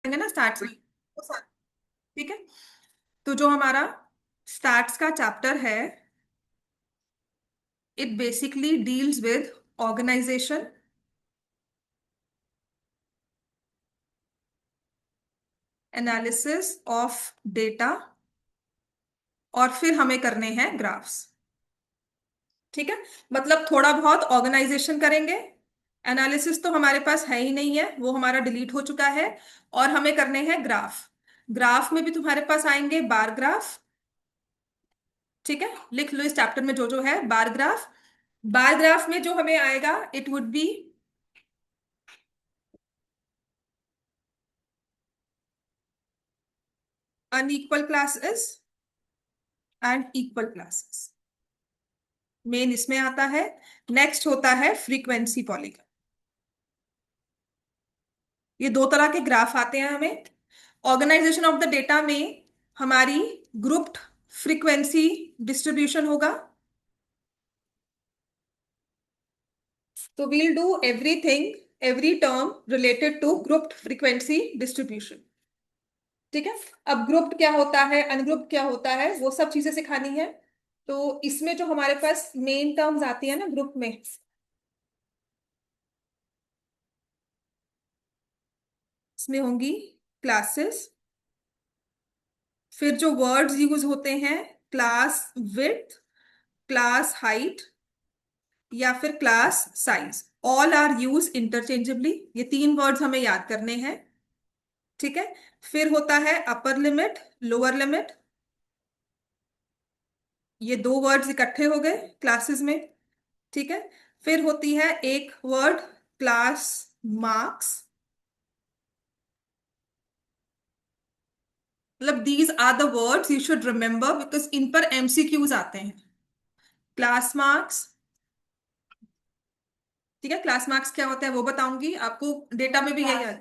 ना स्टार्ट। ठीक है। तो जो हमारा स्टार्ट्स का चैप्टर है, it basically deals with organisation, analysis of data, और फिर हमें करने हैं ग्राफ्स। ठीक है। मतलब थोड़ा बहुत ऑर्गेनाइजेशन करेंगे, एनालिसिस तो हमारे पास है ही नहीं है, वो हमारा डिलीट हो चुका है, और हमें करने हैं ग्राफ। ग्राफ में भी तुम्हारे पास आएंगे बार ग्राफ। ठीक है, लिख लो इस चैप्टर में जो जो है बार ग्राफ। बार ग्राफ में जो हमें आएगा, it would be unequal classes and equal classes, main इसमें आता है। नेक्स्ट होता है फ्रीक्वेंसी पॉलीगन। ये दो तरह के ग्राफ आते हैं हमें। ऑर्गेनाइजेशन ऑफ द डेटा में हमारी ग्रुप्ड फ्रीक्वेंसी डिस्ट्रीब्यूशन होगा। तो we'll do everything, every term related to grouped frequency distribution. ठीक है। अब ग्रुप्ड क्या होता है, अनग्रुप्ड क्या होता है, वो सब चीजें सिखानी है। तो इसमें जो हमारे पास मेन टर्म्स आती है ना ग्रुप में, इसमें होंगी क्लासेस। फिर जो वर्ड्स यूज होते हैं, क्लास विड्थ, क्लास हाइट, या फिर class size, all are use interchangeably. ये तीन वर्ड्स हमें याद करने हैं। ठीक है। फिर होता है अपर लिमिट, लोअर लिमिट। ये दो वर्ड्स इकट्ठे हो गए क्लासेस में। ठीक है। फिर होती है एक वर्ड, क्लास मार्क्स। मतलब these are the words you should remember, because in पर एमसीक्यूज आते हैं। Class marks. ठीक है, क्लास मार्क्स क्या होता है वो बताऊंगी आपको, डेटा में भी यही है।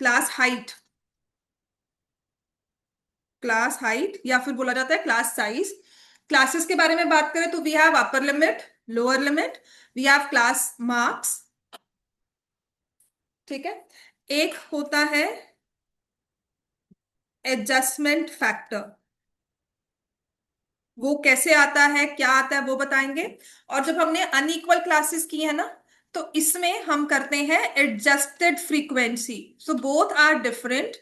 क्लास हाइट, क्लास हाइट, या फिर बोला जाता है क्लास साइज। क्लासेस के बारे में बात करें तो we have upper limit, lower limit, we have class marks. ठीक है। एक होता है एडजस्टमेंट फैक्टर, वो कैसे आता है, क्या आता है वो बताएंगे। और जब हमने अनइक्वल क्लासेस की है ना, तो इसमें हम करते हैं adjusted frequency. So both are different.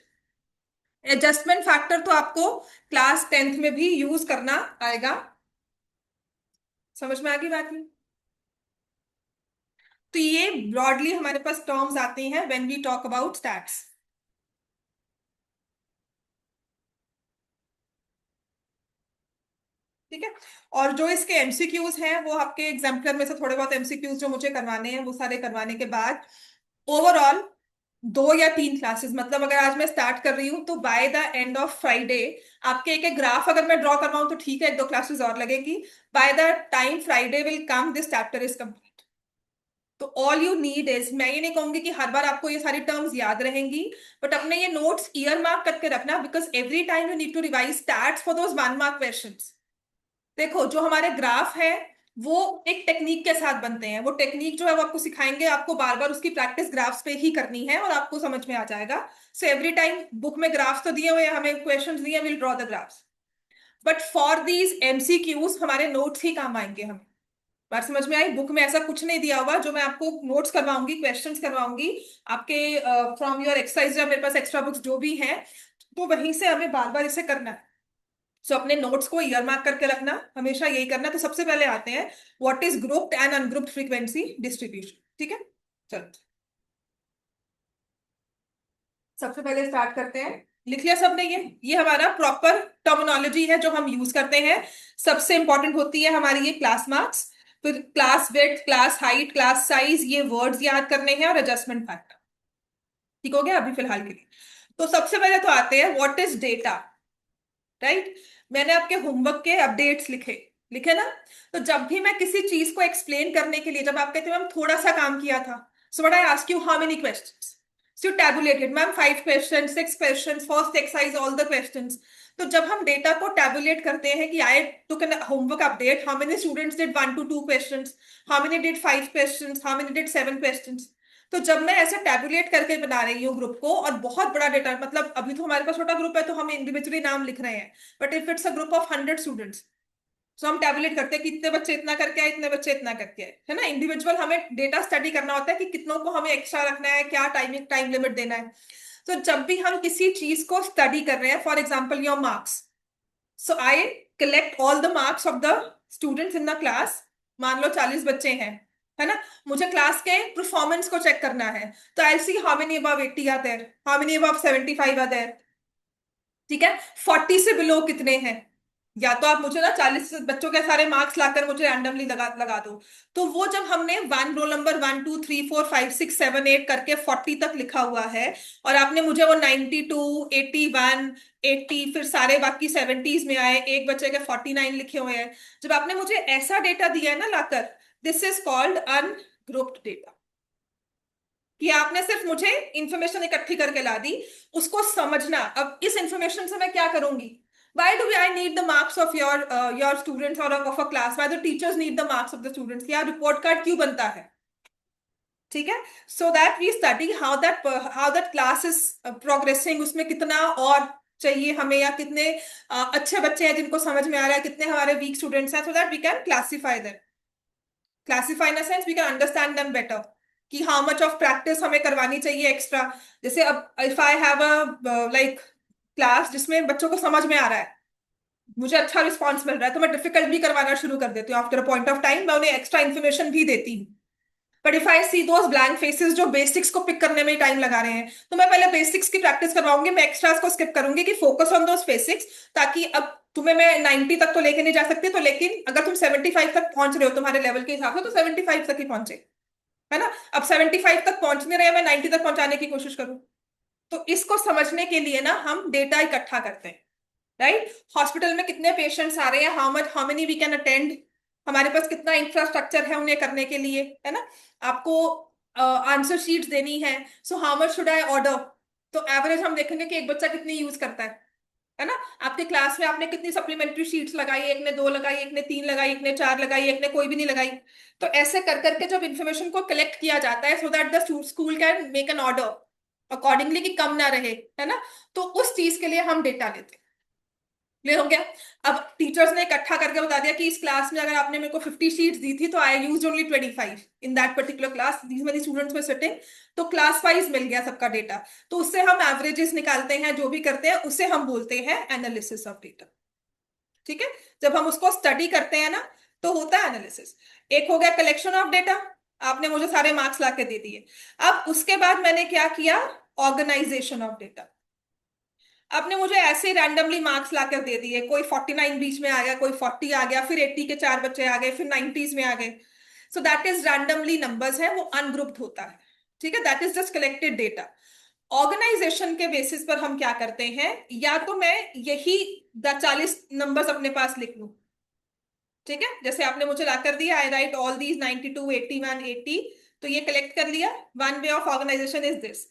Adjustment factor तो आपको क्लास टेंथ में भी यूज करना आएगा। समझ में आ गई बात नहीं? तो ये ब्रॉडली हमारे पास टर्म्स आती हैं when we talk about stats. ठीक है। और जो इसके एमसीक्यूज हैं, वो आपके एग्जाम्पलर में से थोड़े बहुत एमसीक्यूज जो मुझे करवाने हैं, वो सारे करवाने के बाद ओवरऑल 2 या 3 क्लासेस, मतलब अगर आज मैं स्टार्ट कर रही हूँ तो by the end of Friday आपके एक एक ग्राफ अगर मैं ड्रॉ करवाऊं तो ठीक है, 1-2 क्लासेस और लगेगी। By the time Friday will come, this chapter is complete. तो ऑल यू नीड इज, मैं ये नहीं कहूंगी कि हर बार आपको ये सारी टर्म्स याद रहेंगी, बट अपने ये नोट्स ईयर मार्क करके रखना, because every time you need to revise stats for those 1 mark questions. देखो जो हमारे ग्राफ है, वो एक टेक्निक के साथ बनते हैं। वो टेक्निक जो है वो आपको सिखाएंगे, आपको बार बार उसकी प्रैक्टिस ग्राफ्स पे ही करनी है और आपको समझ में आ जाएगा। सो एवरी टाइम बुक में ग्राफ्स तो दिए हुए हैं, हमें क्वेश्चंस दिए, will draw the graphs. But for these MCQs हमारे नोट्स ही काम आएंगे हमें। बात समझ में आई? बुक में ऐसा कुछ नहीं दिया हुआ, जो मैं आपको नोट्स करवाऊंगी, क्वेश्चंस करवाऊंगी आपके फ्रॉम योर एक्सरसाइज, या मेरे पास एक्स्ट्रा बुक्स जो भी हैं, तो वहीं से हमें बार बार इसे करना है। सो अपने नोट्स को ईयर मार्क करके रखना, हमेशा यही करना। तो सबसे पहले आते हैं what is grouped and ungrouped frequency distribution. ठीक है, चलो सबसे पहले स्टार्ट करते हैं। लिख लिया सबने? ये हमारा प्रॉपर टर्मिनोलॉजी है जो हम यूज करते हैं। सबसे इंपॉर्टेंट होती है हमारी ये क्लास मार्क्स, फिर class width, class height, class size, ये वर्ड्स याद करने हैं, और एडजस्टमेंट फैक्टर। ठीक हो गया अभी फिलहाल के लिए? तो सबसे पहले तो आते हैं व्हाट इज डेटा। राइट। मैंने आपके होमवर्क के अपडेट्स लिखे, लिखे ना? तो जब भी मैं किसी चीज को एक्सप्लेन करने के लिए, जब आप कहते हैं मैम थोड़ा सा काम किया था, so what I ask you, how many questions? So you tabulated, ma'am 5 question, 6 question, first exercise, all the questions. तो जब हम डेटा को टैबुलेट करते हैं कि I took an homework update, how many students did 1 to 2 questions, how many did 5 questions, how many did 7 questions, तो जब मैं ऐसे टैबुलेट करके बना रही हूँ ग्रुप को, और बहुत बड़ा डेटा, मतलब अभी तो हमारे पास छोटा ग्रुप है तो हम इंडिविजुअली नाम लिख रहे हैं, but if it's a group of 100 students, तो हम टैबुलेट करते हैं कि इतने बच्चे इतना करके आए, इतने बच्चे इतना करके आए, है ना। इंडिविजुअल हमें डेटा स्टडी करना होता है कि कितनों को हमें एक्स्ट्रा रखना है, क्या टाइम लिमिट देना है। तो जब भी हम किसी चीज को स्टडी कर रहे हैं, for example your marks, so I collect all the marks of the students in the class. मान लो 40 बच्चे हैं, है ना। मुझे क्लास के परफॉर्मेंस को चेक करना है, तो I see how many above 80 are there, how many above 75 are there. ठीक है, 40 से बिलो कितने हैं। या तो आप मुझे ना 40 बच्चों के सारे मार्क्स लाकर मुझे रैंडमली लगा लगा दो। तो वो जब हमने वन रोल नंबर 1 2 3 4 5 6 7 8 करके 40 तक लिखा हुआ है, और आपने मुझे वो 92 81 80 फिर सारे बाकी 70s में आए, एक बच्चे के 49 लिखे हुए हैं, जब आपने मुझे ऐसा डेटा दिया है ना लाकर, this is called ungrouped data. कि आपने सिर्फ मुझे इंफॉर्मेशन इकट्ठी करके ला दी, उसको समझना। अब इस इंफॉर्मेशन से मैं क्या करूंगी। Why do I need the marks of your students और of a class, why the teachers need the marks of the students, या रिपोर्ट कार्ड क्यों बनता है। ठीक है, so that we study how that class is progressing, उसमें कितना और चाहिए हमें, या कितने अच्छे बच्चे हैं जिनको समझ में आ रहा है, कितने हमारे वीक स्टूडेंट्स हैं, so that we can classify in a sense we can understand them better, कि हाउ मच ऑफ प्रैक्टिस हमें करवानी चाहिए एक्स्ट्रा। जैसे अब if I have a like class जिसमें बच्चों को समझ में आ रहा है, मुझे अच्छा रिस्पॉन्स मिल रहा है, तो मैं डिफिकल्ट भी करवाना शुरू कर देती हूँ। After a point of time मैं उन्हें एक्स्ट्रा इन्फॉर्मेशन भी देती हूँ। But if I see those blank faces जो बेसिक्स को पिक करने में ही टाइम लगा रहे हैं, तो मैं पहले बेसिक्स की प्रैक्टिस करवाऊंगी, मैं एक्स्ट्रास को स्किप करूंगी, कि फोकस ऑन दोस बेसिक्स। ताकि अब तुम्हें मैं 90 तक तो लेके नहीं जा सकती, तो लेकिन अगर तुम 75 तक पहुंच रहे हो तुम्हारे लेवल के हिसाब से, तो 75 तक ही पहुंचे, है ना। अब 75 तक पहुंच नहीं रहे, मैं 90 तक पहुंचाने की कोशिश करूं। तो इसको समझने के लिए ना हम डेटा इकट्ठा करते हैं, राइट। हॉस्पिटल में कितने पेशेंट्स आ रहे हैं, how many we can attend, हमारे पास कितना इंफ्रास्ट्रक्चर है उन्हें करने के लिए, है ना। आपको आंसर शीट्स देनी है, so how much should I order. तो एवरेज हम देखेंगे कि एक बच्चा कितनी यूज करता है ना। आपके क्लास में आपने कितनी सप्लीमेंट्री शीट्स लगाई, एक ने 2 लगाई, एक ने 3 लगाई, एक ने 4 लगाई, एक ने कोई भी नहीं लगाई। तो ऐसे कर करके जब इन्फॉर्मेशन को कलेक्ट किया जाता है, so that the school can make an order accordingly, कि कम ना रहे, है ना। तो उस चीज के लिए हम डेटा लेते हैं। क्लियर हो गया। अब टीचर्स ने इकट्ठा करके बता दिया कि इस क्लास में अगर आपने मेरे को 50 शीट्स दी थी, तो I use only 25 in that particular class, these many students में सिटिंग। तो क्लास वाइज मिल गया सबका डेटा। तो उससे हम एवरेजेस निकालते हैं, जो भी करते हैं उसे हम बोलते हैं एनालिसिस ऑफ डेटा। ठीक है, जब हम उसको स्टडी करते हैं ना, तो होता है एनालिसिस। एक हो गया कलेक्शन ऑफ डेटा, आपने मुझे सारे मार्क्स ला के दे दिए। अब उसके बाद मैंने क्या किया, ऑर्गेनाइजेशन ऑफ डेटा। आपने मुझे ऐसे ही रैंडमली मार्क्स लाकर दे दिए, कोई 49 बीच में आ गया, कोई 40 आ गया, फिर 80 के 4 बच्चे आ गए, फिर 90s में आ गए। So that is randomly numbers है, वो अनग्रुप्ड होता है। ठीक है, that is just collected data. Organisation के बेसिस पर हम क्या करते हैं, या तो मैं यही 40 नंबर्स अपने पास लिख लूं। ठीक है, जैसे आपने मुझे ला कर दिया, आई राइट ऑल दीज 92 81 80, तो ये कलेक्ट कर लिया। One way of organisation is this.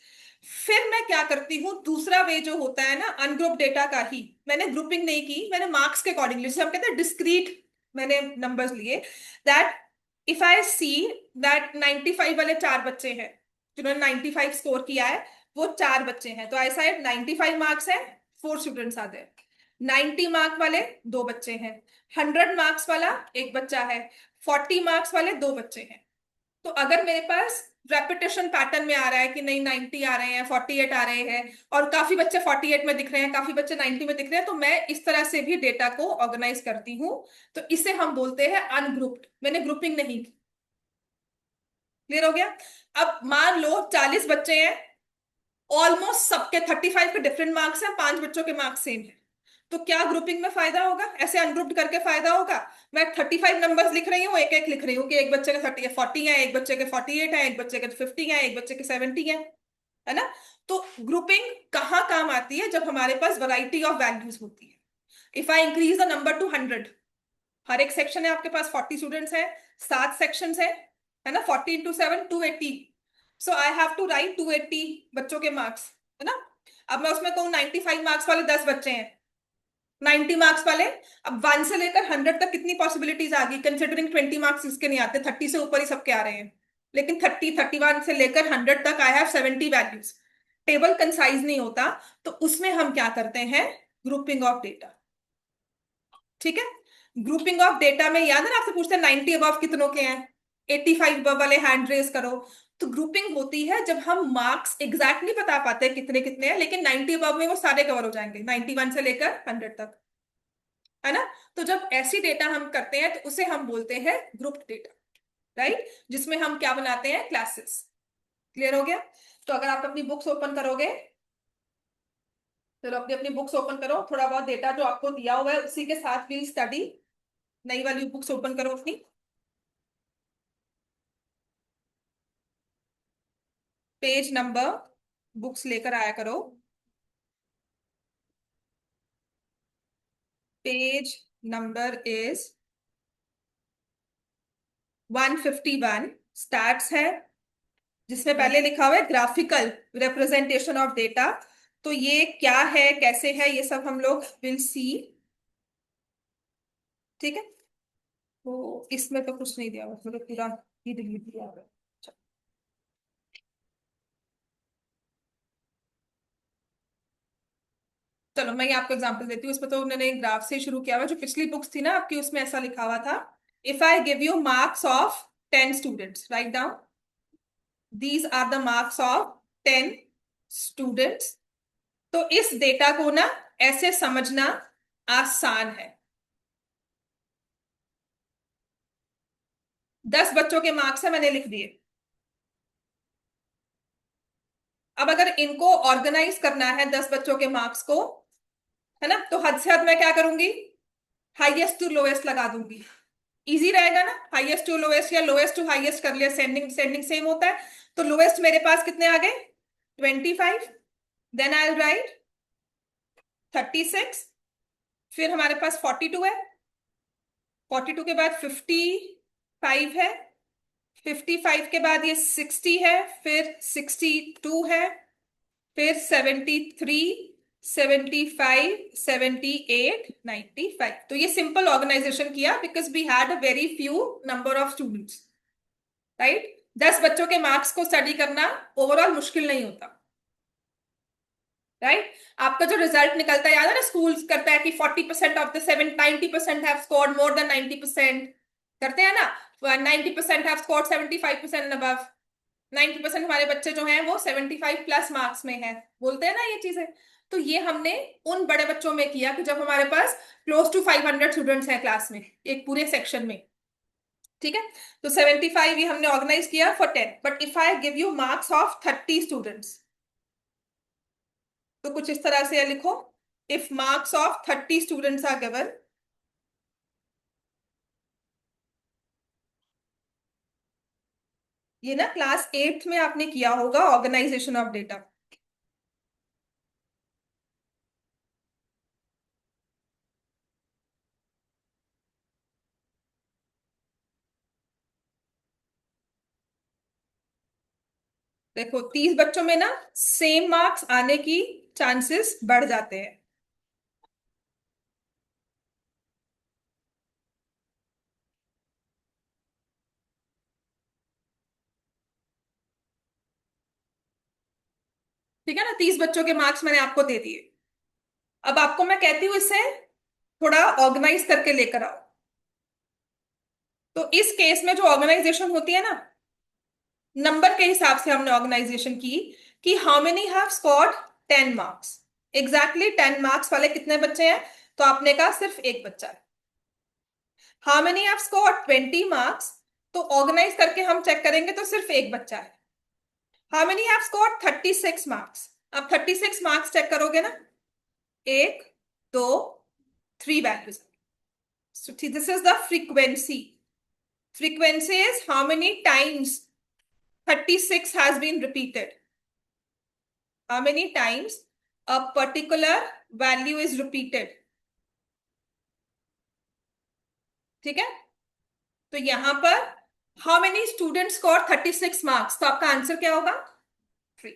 फिर मैं क्या करती हूँ, दूसरा वे जो होता है ना अनग्रुप डेटा का ही, मैंने ग्रुपिंग नहीं की, मैंने मार्क्स के अकॉर्डिंगली, जैसे हम कहते हैं डिस्क्रीट, मैंने नंबर्स लिए। That if I see that 95 वाले 4 बच्चे हैं जिन्होंने 95 स्कोर किया है, वो 4 बच्चे हैं, तो ऐसा है 95 मार्क्स है, 4 स्टूडेंट्स आते हैं। 90 मार्क वाले 2 बच्चे हैं, 100 मार्क्स वाला एक बच्चा है, 40 मार्क्स वाले 2 बच्चे हैं। तो अगर मेरे पास रेपिटेशन पैटर्न में आ रहा है कि नहीं 90 आ रहे हैं, 48 आ रहे हैं, और काफी बच्चे 48 में दिख रहे हैं, काफी बच्चे 90 में दिख रहे हैं, तो मैं इस तरह से भी डेटा को ऑर्गेनाइज करती हूँ। तो इसे हम बोलते हैं अनग्रुप्ड, मैंने ग्रुपिंग नहीं की। क्लियर हो गया। अब मान लो 40 बच्चे हैं, ऑलमोस्ट सबके 35 के डिफरेंट मार्क्स हैं, 5 बच्चों के मार्क्स सेम है। तो क्या ग्रुपिंग में फायदा होगा, ऐसे अनग्रुप्ड करके फायदा होगा। मैं 35 नंबर्स लिख रही हूँ, एक एक लिख रही हूँ, कि एक बच्चे के 40 है, एक बच्चे के 48 है, एक बच्चे के 50 है, एक बच्चे के 70 है ना। तो ग्रुपिंग कहाँ काम आती है, जब हमारे पास वैरायटी ऑफ वैल्यूज होती है। If I increase the number two 100, हर एक सेक्शन है आपके पास 40 स्टूडेंट्स है, 7 सेक्शंस है ना, 40 into 7 280। So I have to write 280 बच्चों के मार्क्स, है ना। अब मैं उसमें कहूँ 95 मार्क्स वाले 10 बच्चे हैं, 90 मार्क्स वाले। अब 1 से लेकर 100 तक कितनी पॉसिबिलिटीज आ गई, कंसिडरिंग 20 मार्क्स इसके नहीं आते, 30 से ऊपर ही सबके आ रहे हैं। लेकिन 30, 31 से लेकर 100 तक I have 70 values. Table concise नहीं होता, तो उसमें हम क्या करते हैं, ग्रुपिंग ऑफ डेटा। ठीक है। ग्रुपिंग ऑफ डेटा में याद है ना, आपसे पूछते हैं 90 अबव कितनों के हैं, 85 अबव वाले हैंड रेज करो। तो ग्रुपिंग होती है जब हम मार्क्स एग्जैक्टली बता पाते हैं कितने कितने हैं, लेकिन 90 अबव में वो सारे कवर हो जाएंगे, 91 से लेकर 100 तक, है ना। तो जब ऐसी डेटा हम करते हैं तो उसे हम बोलते हैं ग्रुप्ड डेटा, राइट, जिसमें हम क्या बनाते हैं, क्लासेस। क्लियर हो गया। तो अगर आप अपनी बुक्स ओपन करोगे, चलो अपनी अपनी बुक्स ओपन करो, थोड़ा बहुत डेटा जो आपको दिया हुआ है उसी के साथ विल स्टडी। नई वाली बुक्स ओपन करो अपनी। पेज नंबर बुक्स लेकर आया करो। पेज नंबर इज 151, स्टैट्स है, जिसमें पहले लिखा हुआ है ग्राफिकल रिप्रेजेंटेशन ऑफ डेटा। तो ये क्या है, कैसे है, ये सब हम लोग विल सी। ठीक है। तो इसमें तो कुछ नहीं दिया हुआ, मतलब पूरा ही डिलीट किया हुआ है। चलो मैं ये आपको एग्जांपल देती हूँ। इसमें तो उन्होंने ग्राफ से शुरू किया हुआ है। जो पिछली बुक्स थी ना आपकी, उसमें ऐसा लिखा हुआ था, if I give you marks of 10 students, right down these are the marks of 10 students. तो इस डेटा को ना ऐसे समझना आसान है। 10 बच्चों के मार्क्स है, मैंने लिख दिए। अब अगर इनको ऑर्गेनाइज करना है 10 बच्चों के मार्क्स को, है ना, तो हद से हद मैं क्या करूंगी, हाईएस्ट टू लोएस्ट लगा दूंगी। इजी रहेगा ना, हाईएस्ट टू लोएस्ट या लोएस्ट टू हाईएस्ट कर लिया, सेंडिंग सेंडिंग सेम होता है। तो लोएस्ट मेरे पास कितने आ गए, 25। Then I write 36। फिर हमारे पास 42 है, 42 के बाद 55 है, 55 के बाद ये 60 है, फिर 62 है, फिर 73, 75, 78, 95। तो ये सिंपल ऑर्गेनाइजेशन किया because we had a very few number of students, right. 10 बच्चों के मार्क्स को स्टडी करना ओवरऑल मुश्किल नहीं होता, राइट। आपका जो रिजल्ट निकलता है, याद है ना, स्कूल करता है कि 40% of the 90% have scored more than 90%, करते हैं ना, 90% हैव स्कोर्ड 75% अबव। 90% हमारे बच्चे जो हैं वो 75 प्लस मार्क्स में हैं, बोलते हैं ना ये चीजें। तो ये हमने उन बड़े बच्चों में किया कि जब हमारे पास क्लोज टू 500 स्टूडेंट्स हैं क्लास में, एक पूरे सेक्शन में। ठीक है। तो 75 ये हमने ऑर्गेनाइज किया for 10, but if I give you marks of 30 students, तो कुछ इस तरह से लिखो, if marks of 30 students are given. ये ना क्लास 8th में आपने किया होगा, ऑर्गेनाइजेशन ऑफ डेटा। देखो 30 बच्चों में ना सेम मार्क्स आने की चांसेस बढ़ जाते हैं। ठीक है ना, 30 बच्चों के मार्क्स मैंने आपको दे दिए। अब आपको मैं कहती हूँ इसे थोड़ा ऑर्गेनाइज करके लेकर आओ। तो इस केस में जो ऑर्गेनाइजेशन होती है ना, नंबर के हिसाब से हमने ऑर्गेनाइजेशन की कि how many have scored 10 marks. Exactly 10 marks वाले कितने बच्चे हैं, तो आपने कहा सिर्फ एक बच्चा है। How many have scored 20 marks, तो ऑर्गेनाइज करके हम चेक करेंगे तो सिर्फ एक बच्चा है। How many have scored 36 marks, अब 36 मार्क्स चेक करोगे ना, एक, दो, 3 values. So this is the frequency. Frequency is how many times 36 has been repeated. How many times a particular value is repeated. ठीक है। तो यहां पर how many students score 36 marks, तो आपका आंसर क्या होगा, 3।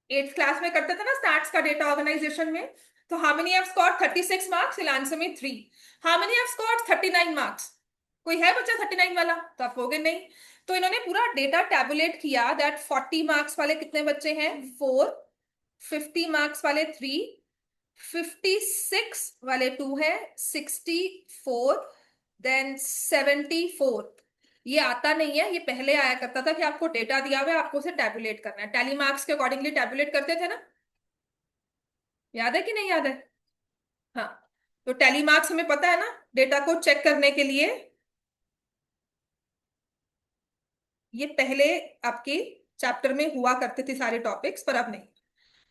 8th क्लास में करते थे ना स्टैट्स का डेटा ऑर्गेनाइजेशन में। तो how many have scored 36 marks, will answer में 3। how many have scored 39 marks, कोई है बच्चा 39 वाला, तो आप होगे नहीं। तो इन्होंने पूरा डेटा टैबुलेट किया दैट 40 मार्क्स वाले कितने बच्चे हैं, 4, 50 मार्क्स वाले 3, 56 वाले 2 है, 64, देन 74। ये आता नहीं है, ये पहले आया करता था कि आपको डेटा दिया हुआ है, आपको उसे टैबुलेट करना है, टैली मार्क्स के अकॉर्डिंगली टैबुलेट करते थे ना, याद है कि नहीं याद है? हाँ, तो टैली मार्क्स हमें पता है ना, डेटा को चेक करने के लिए। ये पहले आपके चैप्टर में हुआ करते थे सारे टॉपिक्स, पर अब नहीं।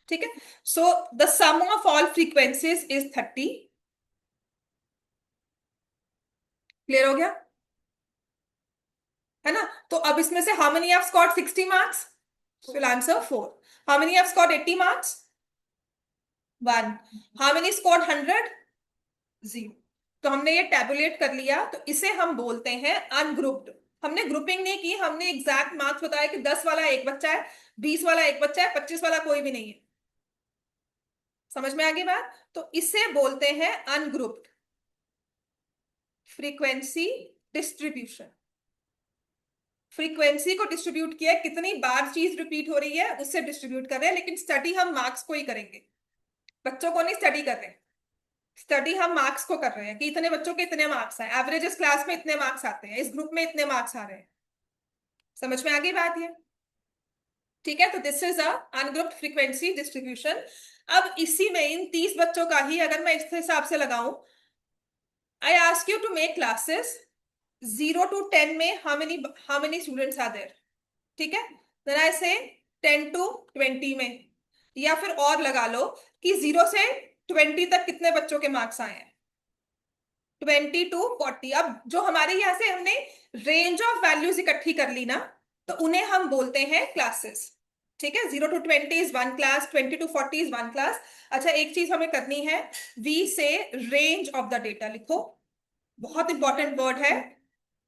ठीक है, so the sum of all frequencies is 30। Clear हो गया है ना? तो अब इसमें से how many have scored 60 marks? Will answer 4। How many have scored 80 marks? 1। How many scored 100? 0। तो हमने ये टैबुलेट कर लिया, तो इसे हम बोलते हैं अनग्रुप्ड। हमने ग्रुपिंग नहीं की, हमने एग्जैक्ट मार्क्स बताया कि 10 वाला एक बच्चा है, 20 वाला एक बच्चा है, 25 वाला कोई भी नहीं है। समझ में आ गई बात? तो इसे बोलते हैं अनग्रुप्ड फ्रीक्वेंसी डिस्ट्रीब्यूशन। फ्रीक्वेंसी को डिस्ट्रीब्यूट किया, कितनी बार चीज रिपीट हो रही है उससे डिस्ट्रीब्यूट कर रहे हैं, लेकिन स्टडी हम मार्क्स को ही करेंगे, बच्चों को नहीं स्टडी कर रहे। स्टडी हम मार्क्स को कर रहे हैं कि इतने बच्चों के इतने मार्क्स हैं, एवरेजेस क्लास में इतने मार्क्स आते हैं, इस ग्रुप में इतने मार्क्स आ रहे हैं। समझ में आ गई बात ये? ठीक है, तो this is a ungrouped frequency distribution. अब इसी में इन 30 बच्चों का ही अगर मैं इस हिसाब से लगाऊं, I ask you to make classes 0 to 10 में how many students are there? ठीक है, देन आई से 10 to 20 में, या फिर और लगा लो कि 0 से 20 तक कितने बच्चों के मार्क्स आए हैं, 20 to 40। अब जो हमारे यहाँ से हमने रेंज ऑफ वैल्यूज इकट्ठी कर ली ना, तो उन्हें हम बोलते हैं क्लासेस। ठीक है, 0 to 20 is 1 class, 20 to 40 is 1 class. अच्छा, एक चीज हमें करनी है, वी से रेंज ऑफ द डेटा लिखो, बहुत इंपॉर्टेंट वर्ड है,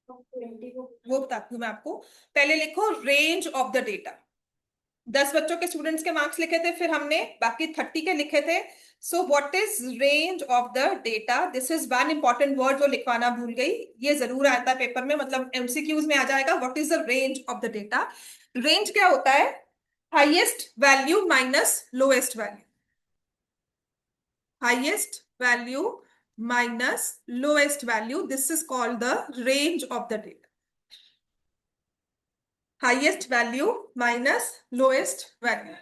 वो बताती हूँ मैं आपको। पहले लिखो रेंज ऑफ द डेटा। 10 बच्चों के स्टूडेंट्स के मार्क्स लिखे थे, फिर हमने बाकी 30 के लिखे थे। So what is range of the data? This is one important word जो लिखवाना भूल गई, ये जरूर आता है पेपर में, मतलब एमसीक्यूज में आ जाएगा। What is the range of the data? Range क्या होता है? Highest value minus lowest value, highest value minus lowest value, this is called the range of the data. Highest value minus lowest value.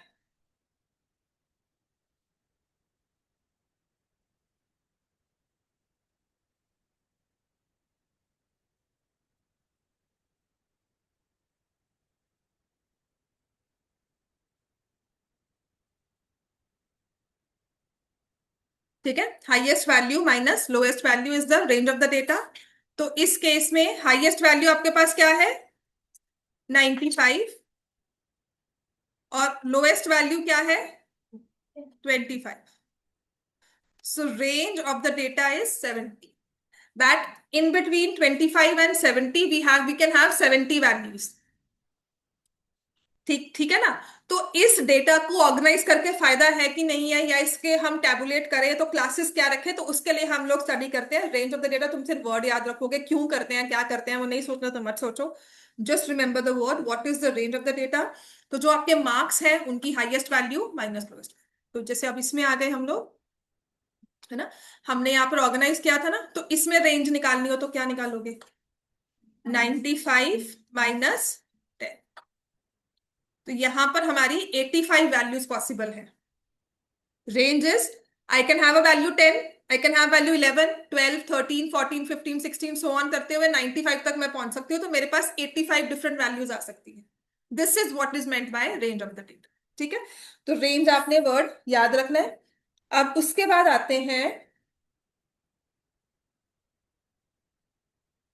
ठीक है, highest value minus lowest value is the range of the data. तो इस case में highest value आपके पास क्या है? 95। और lowest value क्या है? 25। सो range of the data is 70। That in between 25 and 70 we can have 70 values। ठीक ठीक है ना? तो इस डेटा को ऑर्गेनाइज करके फायदा है कि नहीं है, या इसके हम टैबुलेट करें तो क्लासेस क्या रखें, तो उसके लिए हम लोग स्टडी करते हैं रेंज ऑफ द डेटा। तुम सिर्फ वर्ड याद रखोगे, क्यों करते हैं क्या करते हैं वो नहीं सोचना, तो मत सोचो, just remember the word what is the range of the data. तो जो आपके मार्क्स है उनकी हाईएस्ट वैल्यू माइनस लोएस्ट। तो जैसे अब इसमें आ गए हम लोग, है ना, हमने यहाँ पर ऑर्गेनाइज किया था ना, तो इसमें रेंज निकालनी हो तो क्या निकालोगे? 95 माइनस 10। तो यहां पर हमारी 85 वैल्यूज पॉसिबल है। Range is, I can have a value 10, I can have value 11, 12, 13, 14, 15, 16 so on करते हुए 95 तक मैं पहुंच सकती हूँ। तो मेरे पास 85 डिफरेंट वैल्यूज आ सकती है। This is what is meant by range of the data. ठीक है, तो रेंज आपने वर्ड याद रखना है। अब उसके बाद आते हैं,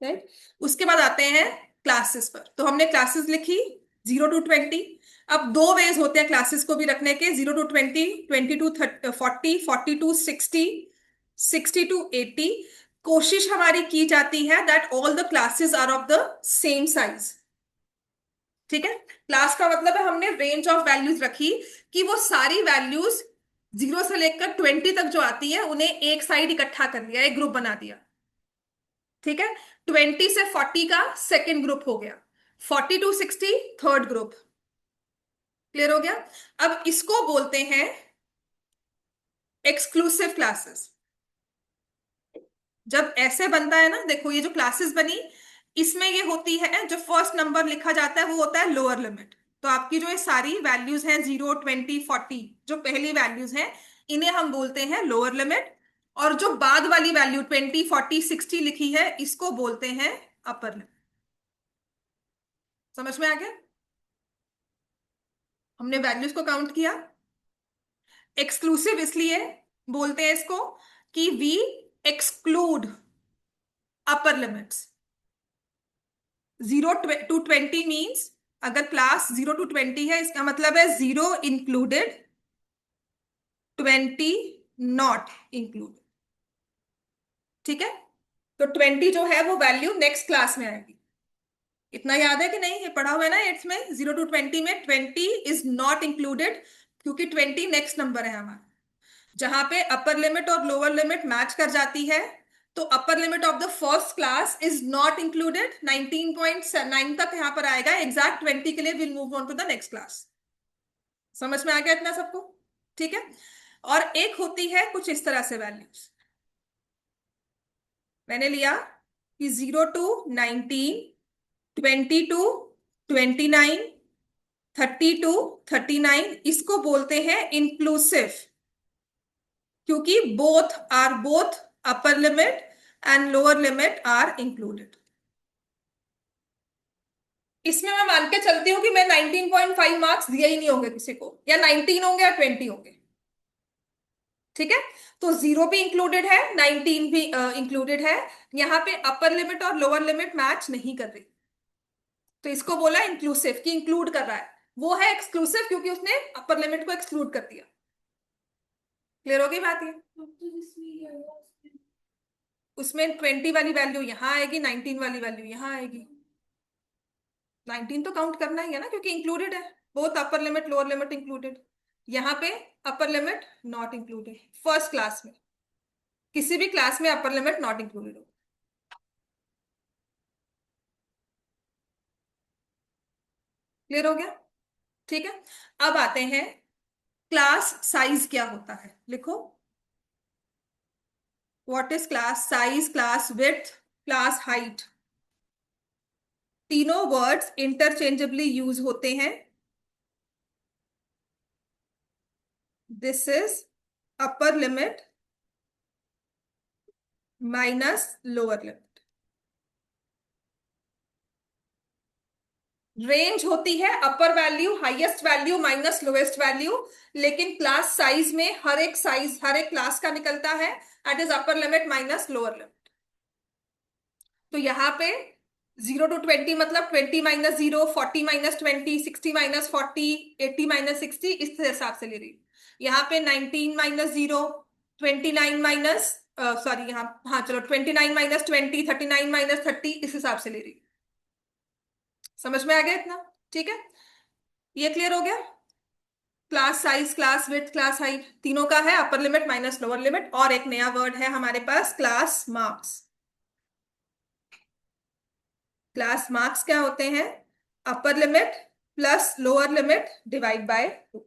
राइट, उसके बाद आते हैं क्लासेस पर। तो हमने क्लासेस लिखी 0 to 20। अब दो वेज होते हैं क्लासेस को भी रखने के, 0 to 20, 20 to 40, 40 to 60, 60 to 80। कोशिश हमारी की जाती है that all the classes are of the same size. ठीक है, क्लास का मतलब है हमने रेंज ऑफ वैल्यूज रखी कि वो सारी वैल्यूज 0 से लेकर 20 तक जो आती है उन्हें एक साइड इकट्ठा कर लिया, एक ग्रुप बना दिया। ठीक है, 20 से 40 का सेकेंड ग्रुप हो गया, 40 to 60 थर्ड ग्रुप। क्लियर हो गया? अब इसको बोलते हैं एक्सक्लूसिव क्लासेस। जब ऐसे बनता है ना, देखो ये जो क्लासेस बनी, इसमें ये होती है, जो फर्स्ट नंबर लिखा जाता है वो होता है लोअर लिमिट। तो आपकी जो ये सारी वैल्यूज हैं 0, 20, 40, जो पहली वैल्यूज हैं, इन्हें हम बोलते हैं लोअर लिमिट। और जो बाद वाली वैल्यू 20, 40, 60 लिखी है, इसको बोलते हैं अपर लिमिट। समझ में आ गया? हमने वैल्यूज को काउंट किया। एक्सक्लूसिव इसलिए बोलते हैं इसको कि we exclude upper limits. 0 to 20 means, अगर क्लास 0 to 20 है, इसका मतलब है 0 इंक्लूडेड, 20 नॉट इंक्लूडेड। ठीक है? तो 20 जो है वो वैल्यू नेक्स्ट क्लास में आएगी। इतना याद है कि नहीं? ये पढ़ा हुआ है ना एट्थ में, 0 to 20 में 20 इज नॉट इंक्लूडेड, क्योंकि 20 नेक्स्ट नंबर है हमारा। जहां पे अपर लिमिट और लोअर लिमिट मैच कर जाती है, तो upper limit of the first class is not included, 19.9 तक यहां पर आएगा। एग्जैक्ट 20 के लिए will move on to the next class. समझ में आ गया इतना सबको? ठीक है। और एक होती है कुछ इस तरह से वैल्यूज, मैंने लिया कि 0 to 19, 20 to 29, 30 to 39, इसको बोलते हैं इंक्लूसिव, क्योंकि both upper limit and lower limit are included. इसमें मैं मान के चलती हूं कि मैं 19.5 मार्क्स दिए ही नहीं होंगे किसी को, या 19 होंगे या 20 होंगे। ठीक है? तो 0 भी इंक्लूडेड है, 19 भी इंक्लूडेड है। यहां पे अपर लिमिट और लोअर लिमिट मैच नहीं कर रही, तो इसको बोला इंक्लूसिव, कि इंक्लूड कर रहा है। वो है एक्सक्लूसिव, क्योंकि उसने अपर लिमिट को एक्सक्लूड कर दिया। क्लियर हो गई बात ये? उसमें 20 वाली वैल्यू यहां आएगी, 19 वाली वैल्यू यहां आएगी। 19 तो काउंट करना ही है ना, क्योंकि इंक्लूडेड है, both upper limit lower limit included. यहाँ पे upper limit not included, first class में, किसी भी क्लास में अपर लिमिट नॉट इंक्लूडेड हो। क्लियर हो गया? ठीक है। अब आते हैं, क्लास साइज क्या होता है, लिखो। What is class size, class width, class height? तीनों वर्ड्स इंटरचेंजेबली यूज होते हैं। This is upper limit minus lower limit. Range होती है अपर value, highest value minus lowest value, लेकिन क्लास साइज में हर एक क्लास का निकलता है, that is upper limit minus lower limit. तो यहाँ पे 0 to 20 मतलब 20 - 0, 40 - 20, 60 - 40, 80 - 60, इस हिसाब से ले रही हूँ। यहाँ पे 19 - 0, 29 माइनस, सॉरी यहाँ, हाँ चलो, 29 - 20, 39 - 30, इस हिसाब से ले रही हूँ। समझ में आ गया इतना? ठीक है, ये क्लियर हो गया? Class size, class width, class height, तीनों का है upper limit minus lower limit. और एक नया वर्ड है हमारे पास, क्लास मार्क्स। क्लास मार्क्स क्या होते हैं? Upper limit plus lower limit divide by 2।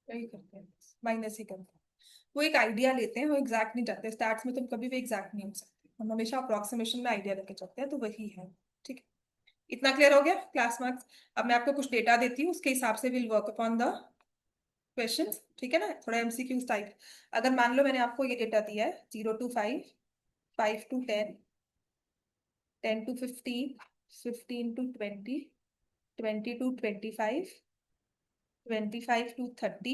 यही करते हैं, माइनस ही करते हैं। वो एक आइडिया लेते हैं, वो एग्जैक्ट नहीं जाते, स्टार्ट में तुम कभी भी एग्जैक्ट नहीं हो सकते, हम हमेशा अप्रोक्सीमेशन में आइडिया लेके चलते हैं, तो वही है। ठीक है, इतना क्लियर हो गया क्लास मार्क्स? अब मैं आपको कुछ डेटा देती हूँ, उसके हिसाब से will work upon the question. ठीक है ना, थोड़ा एमसीक्यू टाइप। अगर मान लो मैंने आपको ये डेटा दिया है, 0 to 5, 5 to 10, 10 to 15, 15 to 20, 20 to 25, 25 to 30,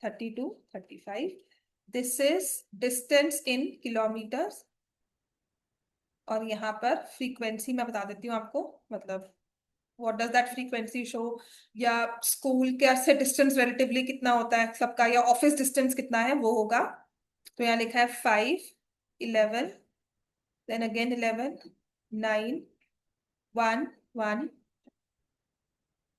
30 to 35। This is distance in kilometres. और यहाँ पर फ्रीक्वेंसी मैं बता देती हूँ आपको, मतलब what does that frequency show, या स्कूल के से डिस्टेंस रिलेटिवली कितना होता है सबका, या ऑफिस डिस्टेंस कितना है वो होगा। तो यहाँ लिखा है 5, 11, देन अगेन 11, 9, 1, 1,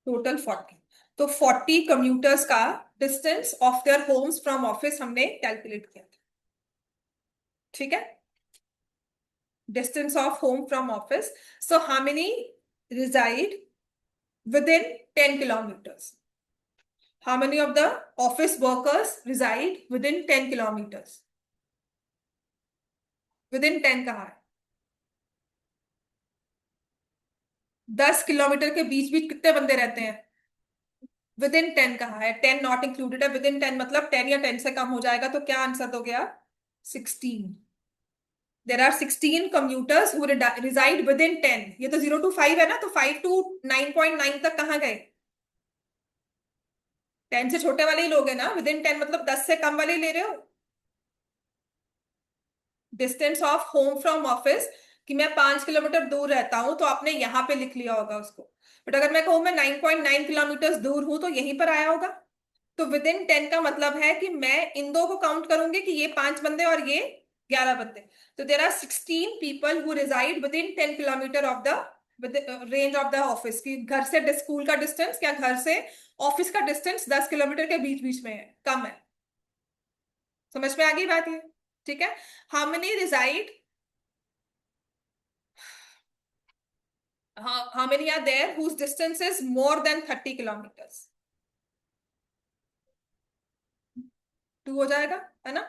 टोटल 40। तो 40 कम्यूटर्स का distance of their homes from office हमने कैलकुलेट किया था। ठीक है, distance of home from office. So how many reside within 10 kilometers? How many of the office workers reside within 10 kilometers? Within 10 कहाँ है? 10 kilometre के बीच बीच कितने बंदे रहते हैं? विदिन 10 कहाँ है? 10 नॉट इंक्लूडेड है। विदिन 10 मतलब 10 या 10 से कम हो जाएगा, तो क्या आंसर दोगे आप? 16। There are 16 commuters who reside within 10। ये तो 0 to 5 है ना, तो 5 to 9.9 तक कहाँ गए? 10 से छोटे वाले ही लोग हैं ना। विदिन 10 मतलब 10 से कम वाले ही ले रहे हो। Distance of home from office, कि मैं 5 किलोमीटर दूर रहता हूं तो आपने यहां पे लिख लिया होगा उसको। बट अगर मैं कहूं मैं 9.9 किलोमीटर दूर हूं तो यहीं पर आया होगा। तो विद इन 10 का मतलब है कि मैं इन दो को काउंट करूंगी कि ये 5 बंदे और ये 11 बंदे। तो there are 16 people who reside within 10 kilometer of the range of the office, की घर से स्कूल का डिस्टेंस या घर से ऑफिस का डिस्टेंस 10 किलोमीटर के बीच बीच में है, कम है। समझ में आ गई बात ये? ठीक है। How many reside, how many are there whose distance is more than 30 kilometers? 2 हो जाएगा, है ना।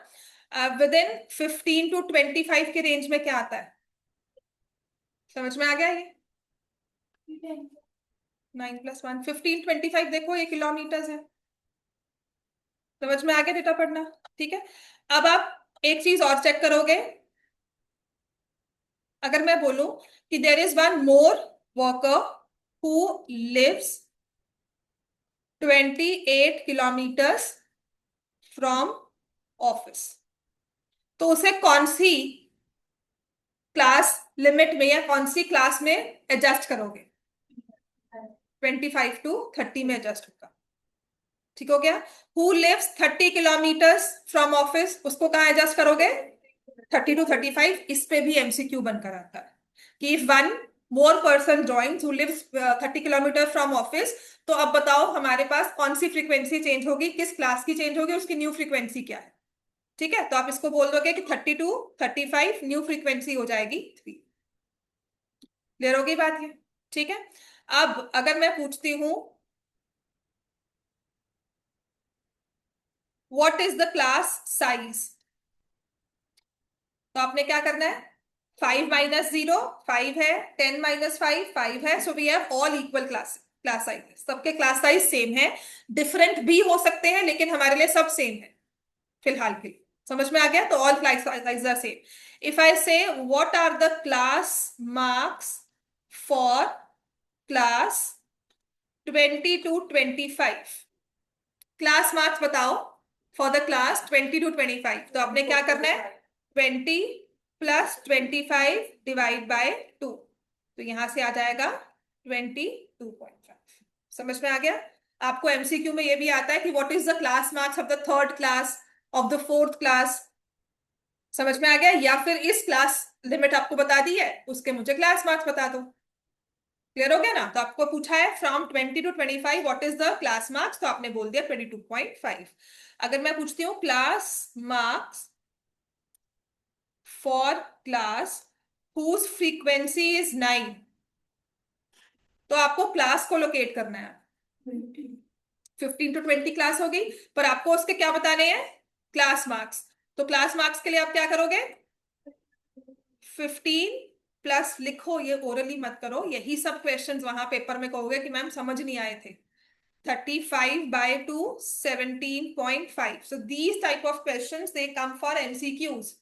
विद इन 15 to 25 के रेंज में क्या आता है? समझ में आ गया ये? 9+1 15, 25, देखो ये किलोमीटर्स है। समझ में आ गया डेटा पढ़ना? ठीक है। अब आप एक चीज और चेक करोगे। अगर मैं बोलूं कि there is one more worker who lives 28 kilometers from office, तो उसे कौन सी क्लास लिमिट में या कौन सी क्लास में एडजस्ट करोगे? 25 to 30 में एडजस्ट होगा। ठीक हो गया। Who lives 30 kilometers from office, उसको कहाँ एडजस्ट करोगे? 30 to 35। इस पे भी एमसीक्यू बनकर आता है कि if one more person joins who lives 30 kilometer from office, तो अब बताओ हमारे पास कौन सी फ्रीक्वेंसी चेंज होगी, किस क्लास की चेंज होगी, उसकी न्यू फ्रीक्वेंसी क्या है। ठीक है, तो आप इसको बोल दोगे कि 30 to 35 न्यू फ्रीक्वेंसी हो जाएगी 3। क्लियर होगी बात ये? ठीक है। अब अगर मैं पूछती हूं what is the class size, तो आपने क्या करना है? 5 - 0 5 है, 10 - 5 5 है। So we have all equal class size, सबके क्लास साइज सेम है। डिफरेंट भी हो सकते हैं लेकिन हमारे लिए सब सेम है फिलहाल के लिए। समझ में आ गया? तो all class size are same. If I say what are the class marks for class 20 to 25, class marks बताओ फॉर द क्लास 20 to 25। तो आपने क्या करना है? 20 + 25 डिवाइड बाय 2। तो यहां से आ जाएगा 22.5। समझ में आ गया? आपको एमसीक्यू में ये भी आता है कि what is the class marks of the third class, of the fourth class. समझ में आ गया? या फिर इस क्लास लिमिट आपको बता दी है, उसके मुझे क्लास मार्क्स बता दो। क्लियर हो गया ना? तो आपको पूछा है from 20 to 25 what is the class marks, तो आपने बोल दिया 22.5। अगर मैं पूछती हूँ class marks for class whose frequency is 9, तो आपको क्लास को लोकेट करना है। 15 to 20 क्लास होगी, पर आपको उसके क्या बताने हैं? Class marks. तो क्लास मार्क्स के लिए आप क्या करोगे? 15 प्लस लिखो, ये ओरली मत करो, यही सब क्वेश्चंस वहां पेपर में कहोगे कि मैम समझ नहीं आए थे। 35/2 17.5। So these type of questions they come for MCQs।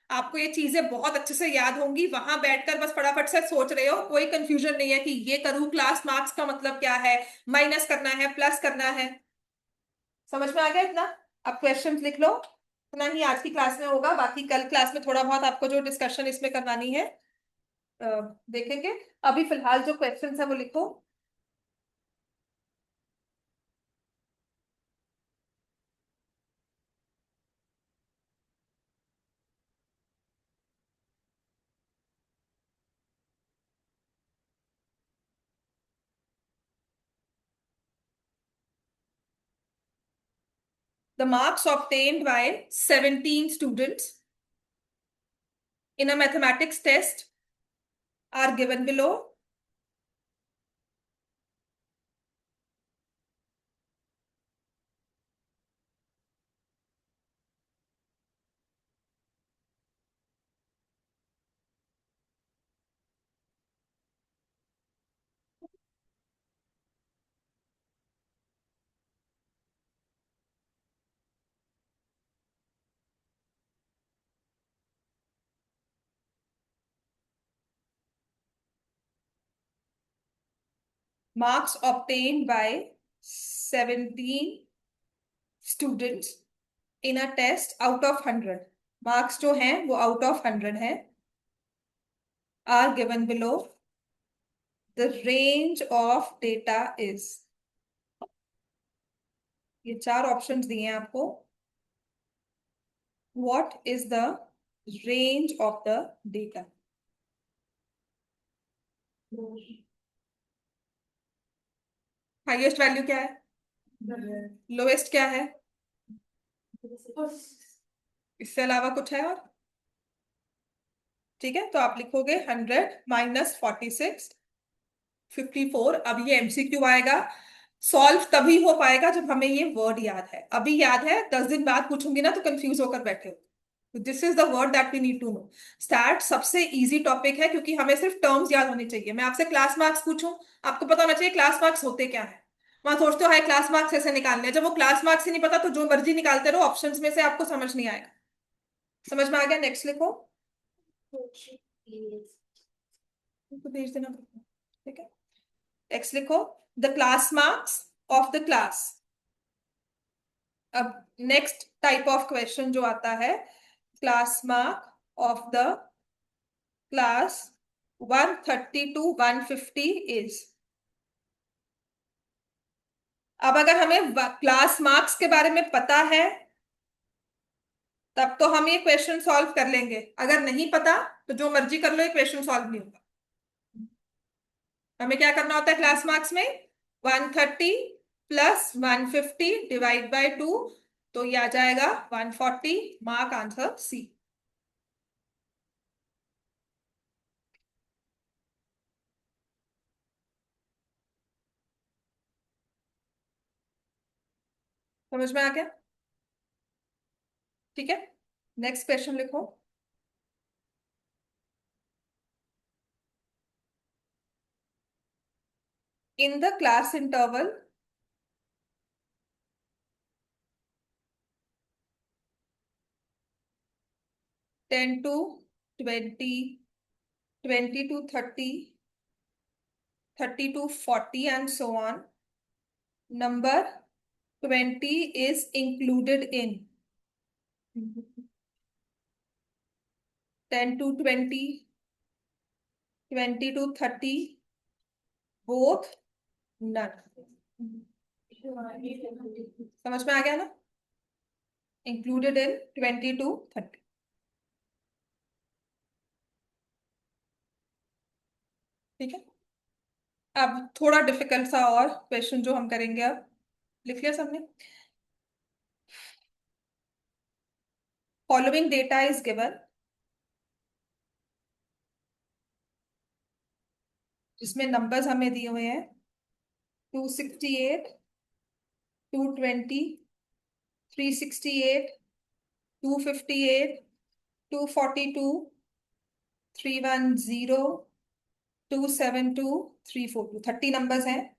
आपको ये चीजें बहुत अच्छे से याद होंगी, वहां बैठकर बस फटाफट से सोच रहे हो, कोई कंफ्यूजन नहीं है कि ये करूं क्लास मार्क्स का मतलब क्या है, माइनस करना है प्लस करना है। समझ में आ गया इतना? अब क्वेश्चंस लिख लो। इतना ही आज की क्लास में होगा, बाकी कल क्लास में थोड़ा बहुत आपको जो डिस्कशन इसमें करवानी है देखेंगे। अभी फिलहाल जो क्वेश्चन है वो लिखो। The marks obtained by 17 students in a mathematics test are given below. Marks obtained by 17 students in a test out of 100. Marks जो हैं वो आउट ऑफ 100 है। Are given below. The range of data is. ये चार options दिए हैं आपको। What is the range of the data? Highest value क्या है? लोएस्ट क्या है? इससे अलावा कुछ है और? ठीक है, तो आप लिखोगे 100 - 46 54। अब ये एमसीक्यू आएगा। सॉल्व तभी हो पाएगा जब हमें ये वर्ड याद है। अभी याद है, 10 दिन बाद पूछूंगी ना तो कंफ्यूज होकर बैठे हो। This is the word that we need to know. Start सबसे इजी टॉपिक है क्योंकि हमें सिर्फ टर्म्स याद होने चाहिए। मैं आपसे क्लास मार्क्स पूछूं, आपको पता होना चाहिए क्लास मार्क्स होते क्या है। वहां सोचते हो हाई क्लास मार्क्स ऐसे निकालने हैं, जब वो क्लास मार्क्स ही नहीं पता तो जो मर्जी निकालते रहो, ऑप्शंस में से आपको समझ नहीं आएगा। समझ में आ गया? नेक्स्ट लिखो। तो भेज देना। ठीक है, नेक्स्ट लिखो। The class marks of the class. अब नेक्स्ट टाइप ऑफ क्वेश्चन जो आता है, class mark of the class 130 to 150 is. अब अगर हमें क्लास मार्क्स के बारे में पता है तब तो हम ये क्वेश्चन सॉल्व कर लेंगे। अगर नहीं पता तो जो मर्जी कर लो, ये क्वेश्चन सॉल्व नहीं होगा। हमें क्या करना होता है क्लास मार्क्स में? 130 + 150 डिवाइड बाय 2, तो ये आ जाएगा 140। Mark answer C. समझ में आ गया? ठीक है, नेक्स्ट क्वेश्चन लिखो। In the class interval 10 to 20, 20 to 30, 30 to 40 and so on, number 20 is included in 10 to 20, 20 to 30, both, none। समझ में आ गया ना? Included in 20 to 30। ठीक है, अब थोड़ा डिफिकल्ट सा और क्वेश्चन जो हम करेंगे अब। लिख लिया सबने? फॉलोइंग डेटा इज गिवन, जिसमें नंबर्स हमें दिए हुए हैं 268, 220, 368, 258, 242, 310, 272, 342। 30 नंबर्स हैं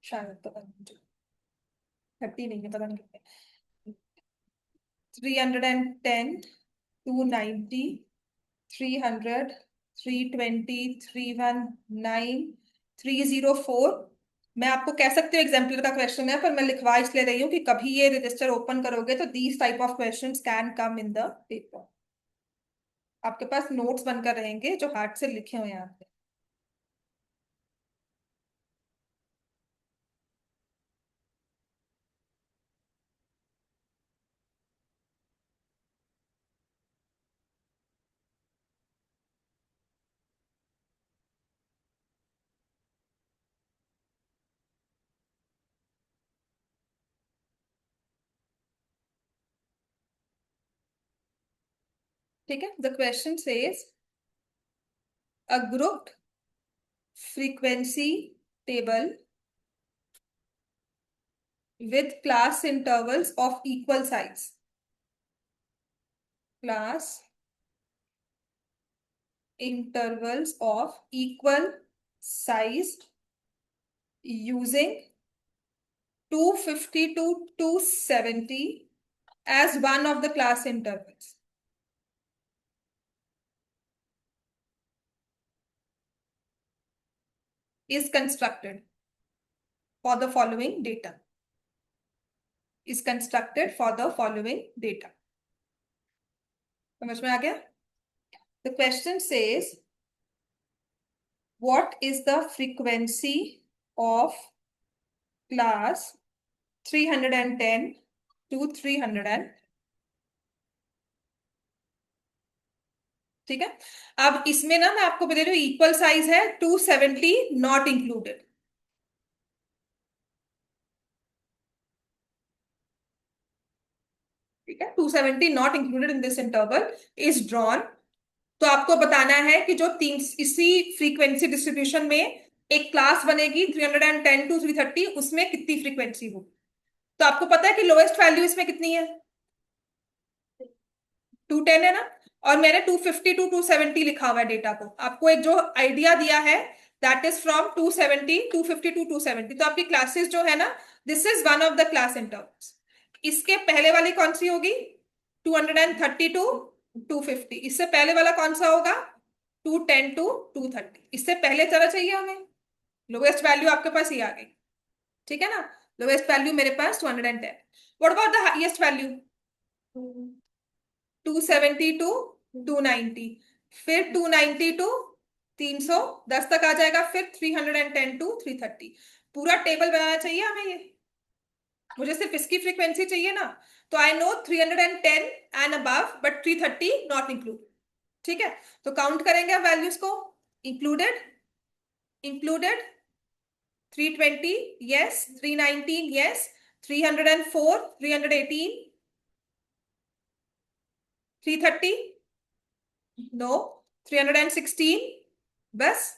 शायद, पता नहीं मुझे। 30 नहीं है, पता नहीं कितने। 310, 290, 300, 320, 319, 304। मैं आपको कह सकती हूँ एग्जाम्पलर का क्वेश्चन है, पर मैं लिखवा इसलिए रही हूँ कि कभी ये रजिस्टर ओपन करोगे तो these type of questions can come in the paper. आपके पास नोट्स बनकर रहेंगे जो हाथ से लिखे हुए हैं आपने। ठीक है, the question says a group frequency table with class intervals of equal size. Class intervals of equal size using 250 to 270 as one of the class intervals is constructed for the following data. Is constructed for the following data. समझ में आ गया? The question says, what is the frequency of class 310 to 300? ठीक है, अब इसमें ना मैं आपको बता रही हूँ इक्वल साइज है 270 नॉट इंक्लूडेड। ठीक है, 270 not included in this interval is drawn. तो आपको बताना है कि जो तीन इसी फ्रीक्वेंसी डिस्ट्रीब्यूशन में एक क्लास बनेगी 310 टू 330, उसमें कितनी फ्रीक्वेंसी होगी। तो आपको पता है कि लोएस्ट वैल्यू इसमें कितनी है, 210 है ना, और मैंने 250 टू 270 लिखा हुआ है डेटा को। आपको एक जो आइडिया दिया है दैट इज फ्रॉम 270 250 टू 270। तो आपकी क्लासेस जो है ना, this is one of the class intervals. इसके पहले वाली कौन सी होगी, 230 टू 250। इससे पहले वाला कौन सा होगा, 210 टू 230। इससे पहले चला चाहिए हमें, लोएस्ट वैल्यू आपके पास ये आ गई। ठीक है ना, लोएस्ट वैल्यू मेरे पास 210। What about the highest value, 270 to 290, फिर 290 टू 310 तक आ जाएगा, फिर 310 टू 330। पूरा टेबल बनाना चाहिए हमें ये, मुझे सिर्फ इसकी फ्रीक्वेंसी चाहिए ना। तो I know 310 and above but 330 not include. ठीक है, तो काउंट करेंगे अब वैल्यूज को। Included, included 320 yes, 319 yes, 304 318 330 no, 316 बस।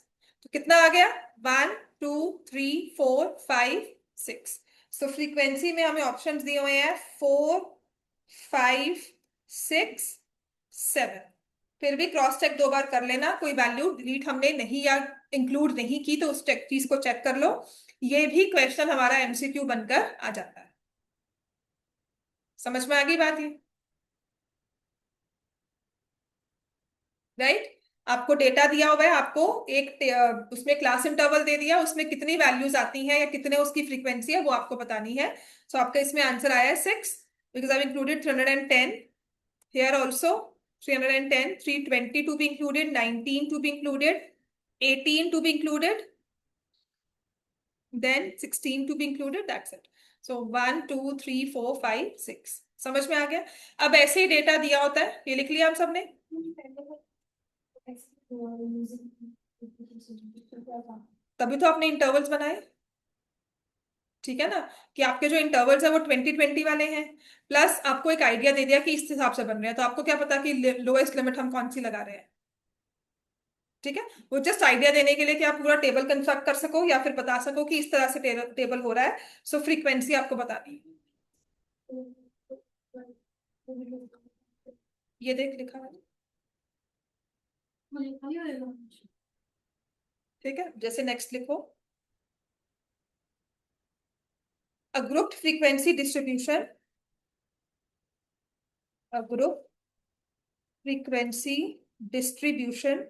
तो कितना आ गया, 1 2 3 4 5 6। सो फ्रीक्वेंसी में हमें ऑप्शंस दिए हुए हैं 4 5 6 7। फिर भी क्रॉस चेक 2 बार कर लेना, कोई वैल्यू डिलीट हमने नहीं या इंक्लूड नहीं की तो उस चीज को चेक कर लो। ये भी क्वेश्चन हमारा एमसीक्यू बनकर आ जाता है। समझ में आ गई बात ये, राइट? आपको डेटा दिया हुआ है, आपको एक उसमें क्लास इंटरवल दे दिया, उसमें कितनी वैल्यूज आती हैं या कितने उसकी फ्रीक्वेंसी है वो आपको बतानी है। सो आपका इसमें आंसर आया है 6, because I included 310 here also. 310, 320 to be included, 19 to be included, 18 to be included, then 16 to be included, that's it. So 1 2 3 4 5 6 समझ में आ गया। अब ऐसे ही डेटा दिया होता है, ये लिख लिया हम सबने। तभी तो आपने इंटरवल्स बनाए। ठीक है ना, कि आपके जो इंटरवल्स है वो 2020 वाले हैं, प्लस आपको एक आइडिया दे दिया कि इस हिसाब से बन रहे हैं। तो आपको क्या पता कि लोएस्ट लिमिट हम कौन सी लगा रहे हैं। ठीक है, वो जस्ट आइडिया देने के लिए कि आप पूरा टेबल कंस्ट्रक्ट कर सको या फिर बता सको कि इस तरह से टेबल हो रहा है। सो फ्रीक्वेंसी आपको बतानी है। ये देख लिखा है। ठीक है, जैसे नेक्स्ट लिखो, a group frequency distribution, a group frequency distribution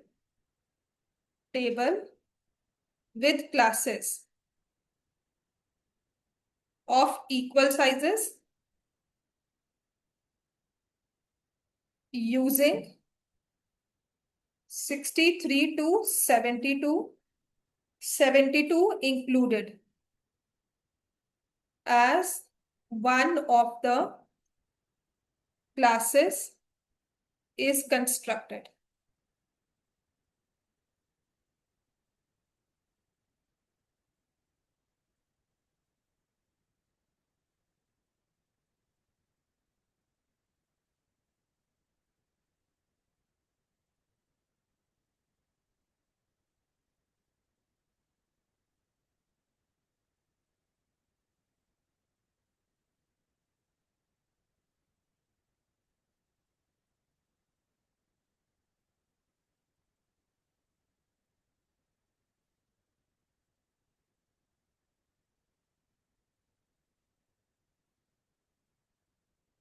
table with classes of equal sizes using 63 to 72, 72 included as one of the classes is constructed.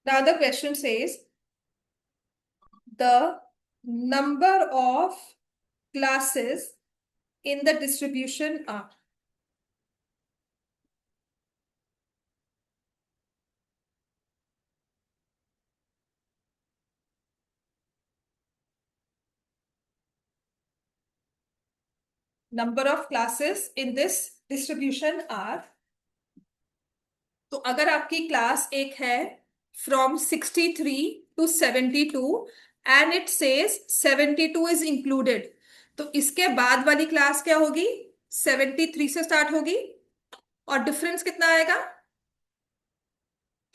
Now the question says the number of classes in the distribution are. Number of classes in this distribution are. तो अगर आपकी class एक है from 63 to 72 and it says 72 is included, तो इसके बाद वाली class क्या होगी? 73 से स्टार्ट होगी और डिफरेंस कितना आएगा?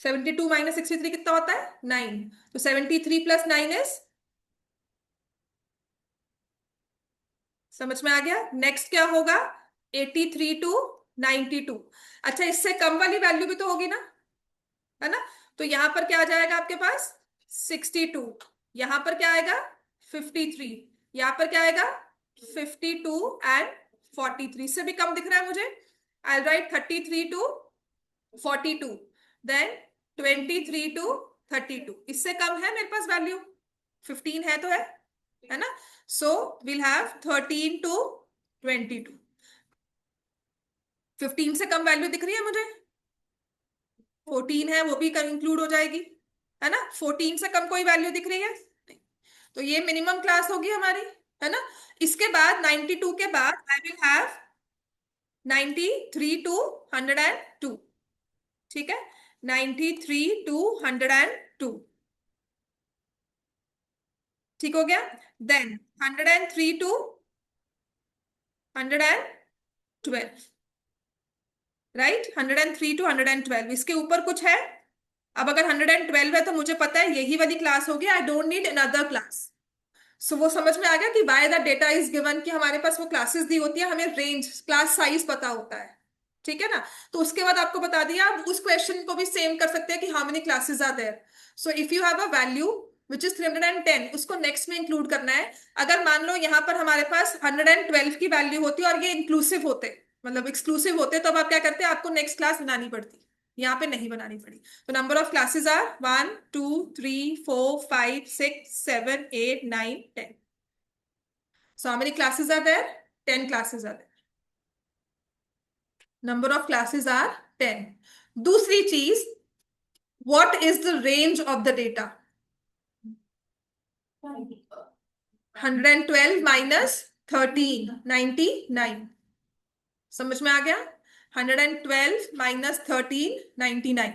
72 माइनस 63 कितना होता है? 9। तो 73 प्लस 9 इज, समझ में आ गया? नेक्स्ट क्या होगा? 83 to 92। अच्छा, इससे कम वाली वैल्यू भी तो होगी ना, है ना? तो यहां पर क्या आ जाएगा आपके पास? 62। यहां पर क्या आएगा? 53। यहां पर क्या आएगा? 52 एंड 43 से भी कम दिख रहा है मुझे। आई राइट 33 to 42, देन 23 to 32। इससे कम है मेरे पास वैल्यू? 15 है तो है ना? So will have 13 to 22। 15 से कम वैल्यू दिख रही है मुझे? 14 है, वो भी इंक्लूड हो जाएगी, है ना? 14 से कम कोई वैल्यू दिख रही है? नहीं। तो ये मिनिमम क्लास होगी हमारी, है ना? इसके बाद 92 के बाद आई विल हैव 93 to 102। ठीक है, 93 to 102। ठीक हो गया? Then 103 to 112। Right, 103 to 112। इसके ऊपर कुछ है? अब अगर 112 है तो मुझे पता है यही वाली क्लास होगी, I don't need another class. So वो समझ में आ गया कि by the data is given, कि हमारे पास वो क्लासेस दी होती है, हमें रेंज क्लास साइज पता होता है। ठीक है ना? तो उसके बाद आपको बता दिया, आप उस क्वेश्चन को भी सेम कर सकते हैं कि how many classes are there. So if you have a value which is 310, उसको नेक्स्ट में इंक्लूड करना है। अगर मान लो यहाँ पर हमारे पास 112 की वैल्यू होती और ये इंक्लूसिव होते, मतलब एक्सक्लूसिव होते, तो अब आप क्या करते? आपको नेक्स्ट क्लास बनानी पड़ती, यहाँ पे नहीं बनानी पड़ी। तो number of classes are 1 2 3 4 5 6 7 8 9 10। So how many classes are there? 10 classes are there. Number of classes are 10. दूसरी चीज, what is the range of the data? 112 minus 13, 99। समझ में आ गया? 112 minus 13, 99।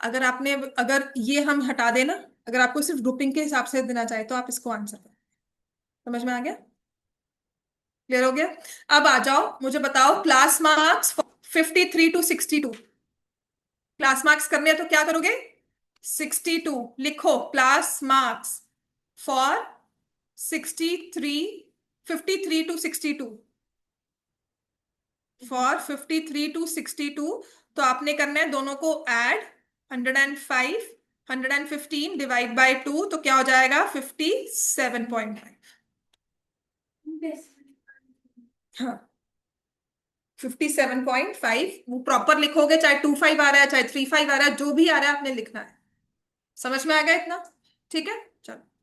अगर ये हम हटा देना, अगर आपको सिर्फ ग्रुपिंग के हिसाब से देना चाहे तो आप इसको आंसर करो। समझ में आ गया? क्लियर हो गया? अब आ जाओ, मुझे बताओ class marks 53 to 62। Class marks करने हैं तो क्या करोगे? 62 लिखो, class marks for 63, 53 to 62। For 53 to 62 तो आपने करना है दोनों को ऐड, 105 115 डिवाइड बाय 2, तो क्या हो जाएगा? 57.5। हाँ, 57.5। वो प्रॉपर लिखोगे, चाहे 25 आ रहा है, चाहे 35 आ रहा है, जो भी आ रहा है आपने लिखना है। समझ में आ गया इतना? ठीक है, चलो।